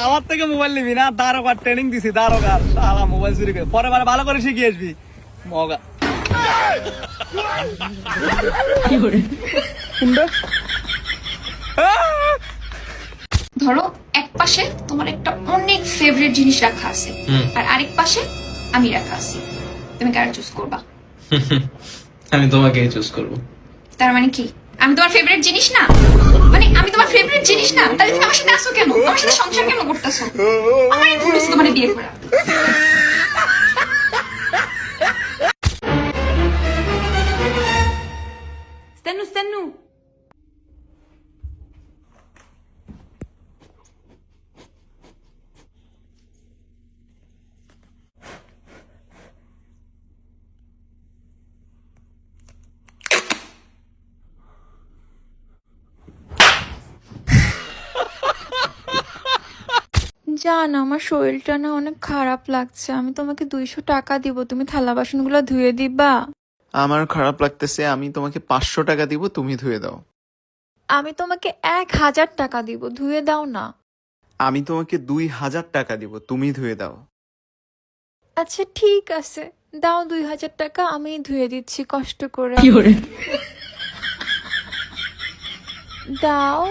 আমার থেকে মোবাইল নিবি না, দারোগার ট্রেনিং দিছি, দারোগার শালা মোবাইল চুরি করে পরে মানে ভালো করে শিখিয়ে আসবি মগা। ধরো এক পাশে তোমার একটা অনেক ফেভারিট জিনিস রাখা আছে, আর আরেক পাশে আমি রাখা আছি, তুমি কার চুজ করবা? আমি তোমাকেই চুজ করব। তার মানে কি আমি তোমার ফেভারিট জিনিস না? মানে আমি তোমার ফেভারিট জিনিস না, তাহলে তুমি আমার সাথে আসো কেন? আমার সাথে সংসার কেন করতেছো? আমার ভুল হচ্ছে তোমার বিয়ে করা। استنوا জান, আমার শরীরটা না অনেক খারাপ লাগছে, আমি তোমাকে 200 টাকা দিব, তুমি থালা বাসনগুলো ধুয়ে দিবা? আমার খারাপ লাগতেছে, আমি তোমাকে 500 টাকা দিব, তুমি ধুয়ে দাও। আমি তোমাকে 1000 টাকা দিব, ধুয়ে দাও না। আমি তোমাকে 2000 টাকা দিব, তুমি ধুয়ে দাও। আচ্ছা ঠিক আছে, দাও 2000 টাকা, আমি ধুয়ে দিচ্ছি কষ্ট করে। দাও।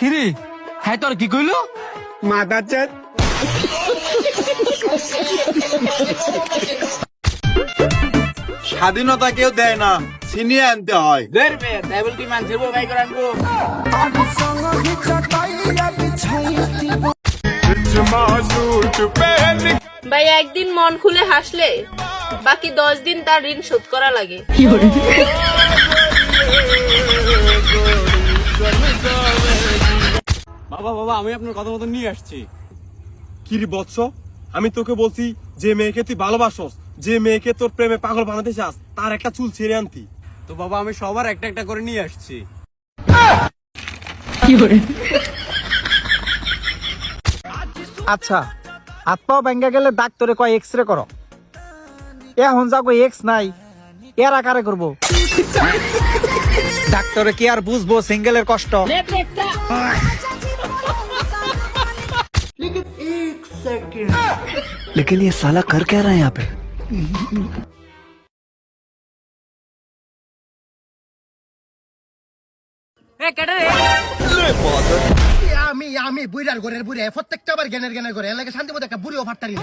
কিরে হ্যাঁ তোর কি কইলো? স্বাধীনতা কেউ দেয় না, ছিনিয়ে আনতে হয়। ভাই একদিন মন খুলে হাসলে বাকি 10 দিন তার ঋণ শোধ করা লাগে। বাবা বাবা আমি আপনার কথা মতো নিয়ে আসছি। কিরি বৎস, আমি তোকে বলছি যে মেয়েকে তুই ভালোবাসস, যে মেয়েকে তোর প্রেমে পাগল বানাতে চাস, তার একটা চুল ছেড়ে আনতি। তো বাবা আমি সবার একটা একটা করে নিয়ে আসছি। আচ্ছা, হাত পাও ভেঙ্গা গেলে ডাক্তারে কয় এক্সরে করো। এখন যাবো এক্স নাই, এর আকারে করবো। ডাক্তারে কি আর বুঝবো সিঙ্গেলের কষ্ট। लेकिन ये साला कर क्या रहा है यहाँ पे? আমি বুড়ার ঘরের বুড়ে প্রত্যেকটা বার জ্ঞানের করে এলাকা শান্তি মতো একটা বুড়ি অফার টারি।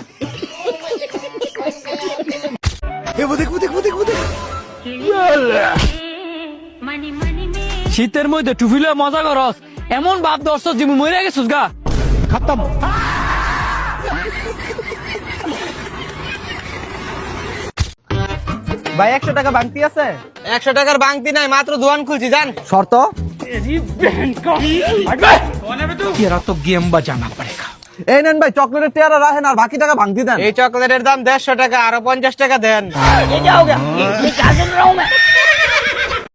শীতের মধ্যে টুফিলে মজা করস, এমন ভাব দর্শক জীবন মরে গেছিস গা। খতম। ভাই 100 টাকা বাংতি আছে? 100 টাকার বাংতি নাই, মাত্র দোকান খুলছি জান। শর্ত? तेरा तो गेम बजाना पड़ेगा। এই নেন ভাই, চকলেটের টেয়ারা রাখেন আর বাকি টাকা ভাঙতি দেন। এই চকলেটের দাম 150 টাকা, আরো 50 টাকা দেন।